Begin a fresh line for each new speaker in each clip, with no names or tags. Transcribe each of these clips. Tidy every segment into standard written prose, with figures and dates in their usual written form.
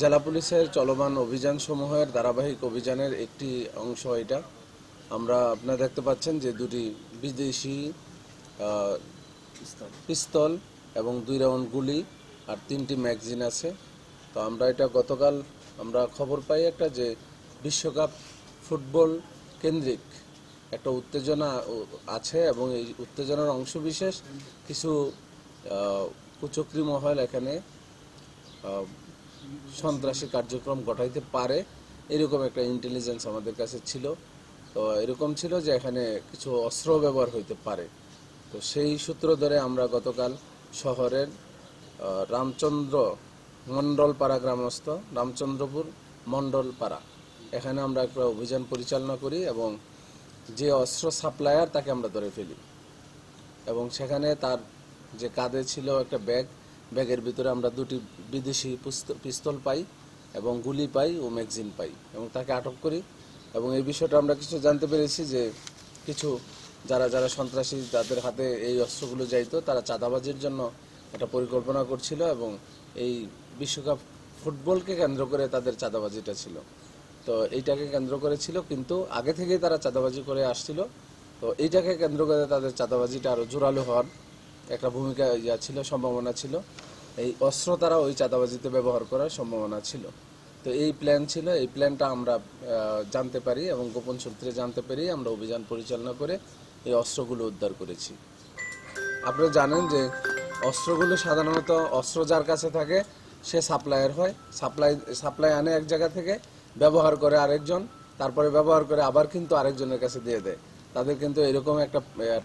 জেলা পুলিশের চলমান অভিযান সমূহের ধারাবাহিক অভিযানের একটি অংশ এটা। আমরা আপনারা দেখতে পাচ্ছেন যে দুটি বিদেশি পিস্তল এবং 2 রাউন্ড গুলি আর 3টি ম্যাগাজিন আছে। তো আমরা এটা গতকাল আমরা খবর পাই একটা যে বিশ্বকাপ ফুটবল কেন্দ্রিক একটা উত্তেজনা আছে এবং এই উত্তেজনার অংশবিশেষ কিছু কুচক্রী মহল এখানে সন্ত্রাসী কার্যক্রম ঘটাইতে পারে এরকম একটা ইন্টেলিজেন্স আমাদের কাছে ছিল। তো এরকম ছিল যে এখানে কিছু অস্ত্র ব্যবহার হইতে পারে। তো সেই সূত্র ধরে আমরা গতকাল শহরের রামচন্দ্র মণ্ডলপাড়া গ্রামস্থ রামচন্দ্রপুর মণ্ডলপাড়া এখানে আমরা একটা অভিযান পরিচালনা করি এবং যে অস্ত্র সাপ্লায়ার তাকে আমরা ধরে ফেলি এবং সেখানে তার যে কাঁধে ছিল একটা ব্যাগের ভিতরে আমরা 2টি বিদেশি পিস্তল পাই এবং গুলি পাই ও ম্যাগাজিন পাই এবং তাকে আটক করি। এবং এই বিষয়টা আমরা কিছু জানতে পেরেছি যে কিছু যারা সন্ত্রাসী যাদের হাতে এই অস্ত্রগুলো যাইতো তারা চাঁদাবাজির জন্য একটা পরিকল্পনা করছিল এবং এই বিশ্বকাপ ফুটবলকে কেন্দ্র করে তাদের চাঁদাবাজিটা ছিল। তো এইটাকে কেন্দ্র করে ছিল, কিন্তু আগে থেকেই তারা চাঁদাবাজি করে আসছিল। তো এইটাকে কেন্দ্র করে তাদের চাঁদাবাজিটা আরও জোরালো হওয়ার একটা ভূমিকা ছিল, সম্ভাবনা ছিল। এই অস্ত্র তারা ওই চাঁদাবাজিতে ব্যবহার করার সম্ভাবনা ছিল। তো এই প্ল্যান ছিল, এই প্ল্যানটা আমরা জানতে পারি এবং গোপন সূত্রে জানতে পারি আমরা অভিযান পরিচালনা করে এই অস্ত্রগুলো উদ্ধার করেছি। আপনারা জানেন যে অস্ত্রগুলো সাধারণত অস্ত্র যার কাছে থাকে সে সাপ্লায়ার হয়, সাপ্লাই আনে এক জায়গা থেকে, ব্যবহার করে আরেকজন, তারপরে ব্যবহার করে আবার কিন্তু আরেকজনের কাছে দিয়ে দেয়। তাদের কিন্তু এরকম একটা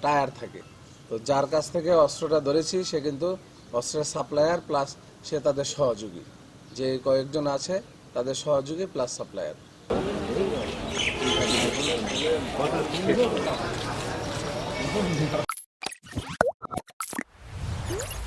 টায়ার থাকে। তো যার কাছ থেকে অস্ত্রটা ধরেছি সে কিন্তু অস্ত্রের সাপ্লায়ার প্লাস সে তাদের সহযোগী, যে কয়েকজন আছে তাদের সহযোগী প্লাস সাপ্লায়ার।